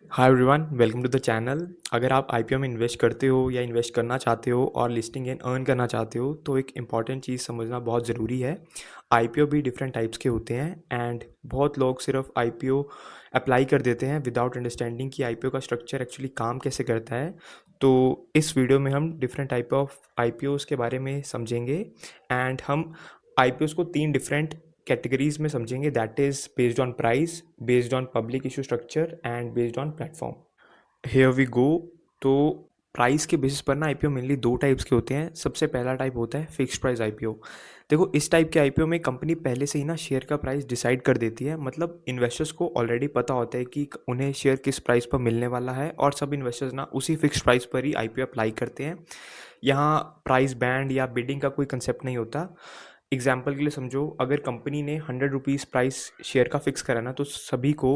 Hi everyone, welcome to the channel. अगर आप IPO में इन्वेस्ट करते हो या इन्वेस्ट करना चाहते हो और लिस्टिंग गेन अर्न करना चाहते हो तो एक इम्पॉर्टेंट चीज़ समझना बहुत ज़रूरी है। आईपीओ भी डिफरेंट टाइप्स के होते हैं एंड बहुत लोग सिर्फ आईपीओ अप्लाई कर देते हैं विदाउट अंडरस्टैंडिंग कि आईपीओ का स्ट्रक्चर एक्चुअली काम कैसे करता है। तो इस वीडियो में हम डिफरेंट टाइप ऑफ आईपीओज़ के बारे में समझेंगे एंड हम आईपीओज़ को 3 डिफरेंट कैटेगरीज में समझेंगे, that is based on price, based on public issue structure and based on platform. Here we go. तो प्राइस के बेसिस पर ना आईपीओ मेनली 2 टाइप्स के होते हैं। सबसे पहला टाइप होता है फिक्स्ड प्राइस आईपीओ। देखो, इस टाइप के आईपीओ में कंपनी पहले से ही ना शेयर का प्राइस डिसाइड कर देती है। मतलब इन्वेस्टर्स को ऑलरेडी पता होता है कि उन्हें शेयर किस प्राइस पर मिलने वाला है और सब इन्वेस्टर्स ना उसी फिक्स्ड प्राइस पर ही आईपीओ अप्लाई करते हैं। यहाँ प्राइस बैंड या बिडिंग का कोई कंसेप्ट नहीं होता। एग्जाम्पल के लिए समझो, अगर कंपनी ने 100 रुपीज़ प्राइस शेयर का फिक्स करा ना, तो सभी को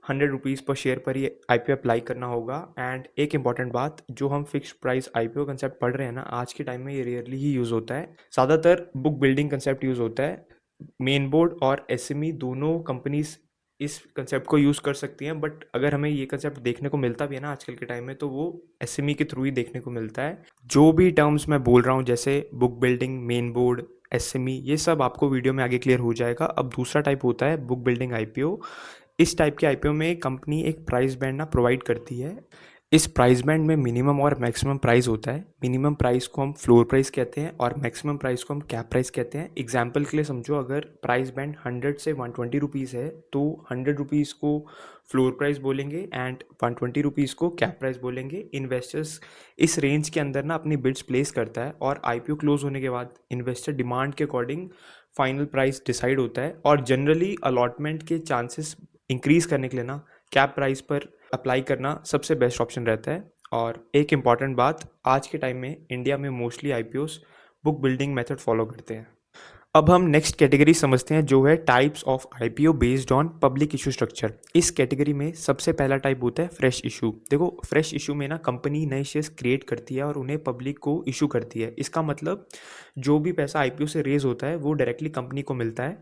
100 रुपीज़ पर शेयर पर ही आईपीओ अप्लाई करना होगा। एंड एक इंपॉर्टेंट बात, जो हम फिक्स प्राइस आईपीओ कंसेप्ट पढ़ रहे हैं ना, आज के टाइम में ये रेयरली ही यूज़ होता है। ज़्यादातर बुक बिल्डिंग कंसेप्ट यूज़ होता है। मेन बोर्ड और एसएमई दोनों कंपनीज इस कंसेप्ट को यूज़ कर सकती हैं, बट अगर हमें ये कंसेप्ट देखने को मिलता भी है ना आजकल के टाइम में, तो वो एसएमई के थ्रू ही देखने को मिलता है। जो भी टर्म्स मैं बोल रहा हूँ जैसे book building, main board, SME, ये सब आपको वीडियो में आगे क्लियर हो जाएगा। अब दूसरा टाइप होता है बुक बिल्डिंग आईपीओ। इस टाइप के आईपीओ में कंपनी एक प्राइस बैंड ना प्रोवाइड करती है। इस प्राइस बैंड में मिनिमम और मैक्सिमम प्राइस होता है। मिनिमम प्राइस को हम फ्लोर प्राइस कहते हैं और मैक्सिमम प्राइस को हम कैप प्राइस कहते हैं। एग्जाम्पल के लिए समझो, अगर प्राइस बैंड 100 से 120 रुपीज़ है तो 100 रुपीज़ को फ्लोर प्राइस बोलेंगे एंड 120 रुपीज़ को कैप प्राइस बोलेंगे। इन्वेस्टर्स इस रेंज के अंदर ना अपनी बिड्स प्लेस करता है और आईपीओ क्लोज होने के बाद इन्वेस्टर डिमांड के अकॉर्डिंग फाइनल प्राइस डिसाइड होता है। और जनरली अलॉटमेंट के चांसेस इंक्रीज करने के लिए ना कैप प्राइस पर अप्लाई करना सबसे बेस्ट ऑप्शन रहता है। और एक इम्पॉर्टेंट बात, आज के टाइम में इंडिया में mostly IPOs book building method follow करते हैं। अब हम नेक्स्ट कैटेगरी समझते हैं, जो है types of IPO based on public issue structure. इस कैटेगरी में सबसे पहला टाइप होता है फ्रेश इशू। देखो, फ्रेश इशू में ना कंपनी नए शेयर्स क्रिएट करती है और उन्हें पब्लिक को इशू करती है। इसका मतलब जो भी पैसा आईपीओ से रेज होता है वो डायरेक्टली कंपनी को मिलता है।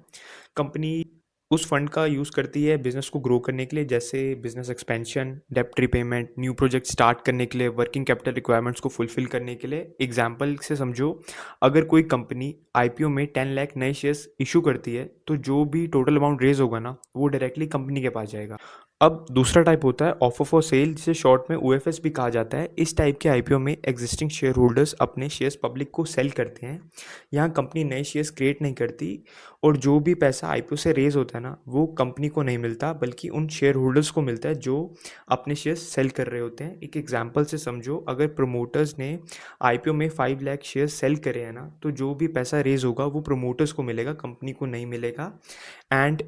कंपनी उस फंड का यूज़ करती है बिजनेस को ग्रो करने के लिए, जैसे बिजनेस एक्सपेंशन, डेप्ट रिपेमेंट, न्यू प्रोजेक्ट स्टार्ट करने के लिए, वर्किंग कैपिटल रिक्वायरमेंट्स को फुलफिल करने के लिए। एग्जाम्पल से समझो, अगर कोई कंपनी आईपीओ में 10 लाख नए शेयर्स इशू करती है तो जो भी टोटल अमाउंट रेज होगा ना, वो डायरेक्टली कंपनी के पास जाएगा। अब दूसरा टाइप होता है ऑफर फॉर सेल, जिसे शॉर्ट में ओएफएस भी कहा जाता है। इस टाइप के आईपीओ में एग्जिस्टिंग शेयर होल्डर्स अपने शेयर्स पब्लिक को सेल करते हैं। यहाँ कंपनी नए शेयर्स क्रिएट नहीं करती और जो भी पैसा आईपीओ से रेज होता है ना, वो कंपनी को नहीं मिलता बल्कि उन शेयर होल्डर्स को मिलता है जो अपने शेयर्स सेल कर रहे होते हैं। एक एग्जांपल से समझो, अगर प्रमोटर्स ने आईपीओ में 5 लाख शेयर सेल करे हैं ना, तो जो भी पैसा रेज होगा वो प्रमोटर्स को मिलेगा, कंपनी को नहीं मिलेगा। एंड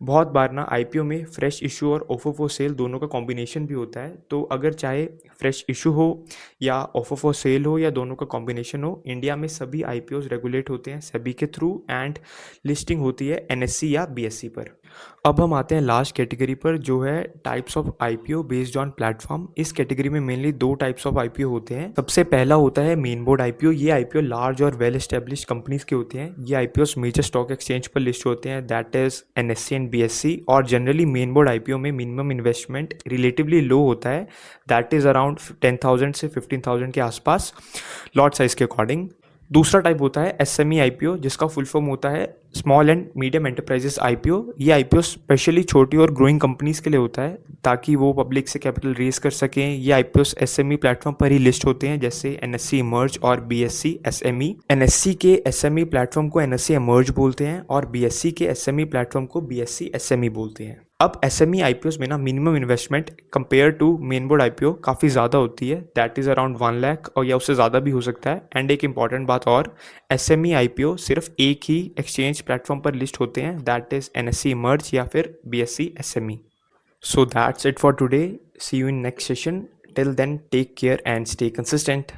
बहुत बार ना आईपीओ में फ्रेश इशू और ऑफर फॉर सेल दोनों का कॉम्बिनेशन भी होता है। तो अगर चाहे फ्रेश इशू हो या ऑफर फॉर सेल हो या दोनों का कॉम्बिनेशन हो, इंडिया में सभी आईपीओज रेगुलेट होते हैं सेबी के थ्रू एंड लिस्टिंग होती है एनएससी या बीएससी पर। अब हम आते हैं लास्ट कैटेगरी पर, जो है types of IPO based on platform. इस कैटेगरी में मेनली 2 टाइप्स ऑफ आईपीओ होते हैं। सबसे पहला होता है मेन बोर्ड आईपीओ। ये आईपीओ लार्ज और वेल एस्टेब्लिश्ड कंपनीज के होते हैं। ये आईपीओस मेजर स्टॉक एक्सचेंज पर लिस्ट होते हैं, that is NSC and BSc. और जनरली मेन बोर्ड आईपीओ में मिनिमम इन्वेस्टमेंट रिलेटिवली लो होता है, दैट इज अराउंड 10,000 से 15,000 के आसपास, लॉट साइज के अकॉर्डिंग। दूसरा टाइप होता है एसएमई आईपीओ, जिसका फुल फॉर्म होता है small and medium enterprises IPO. ये आईपीओ स्पेशली छोटी और ग्रोइंग कंपनीज के लिए होता है ताकि वो पब्लिक से कैपिटल रेज कर सकें। ये आईपीओ एसएमई प्लेटफॉर्म पर ही लिस्ट होते हैं, जैसे एनएससी इमर्ज और बीएससी एसएमई। एनएससी के एसएमई प्लेटफॉर्म को एनएससी इमर्ज बोलते हैं और बीएससी के एसएमई प्लेटफॉर्म को बीएससी एसएमई बोलते हैं। अब एसएमई आईपीओस में ना minimum investment compare to main board IPO काफ़ी ज़्यादा होती है, दैट इज़ अराउंड 1 लाख और या उससे ज़्यादा भी हो सकता है। एंड एक इंपॉर्टेंट बात और, एसएमई आईपीओ सिर्फ एक ही एक्सचेंज प्लेटफॉर्म पर लिस्ट होते हैं, दैट इज़ एनएससी इमर्ज या फिर BSC SME. So that's it for today, see you in next session. Till then take care and stay consistent.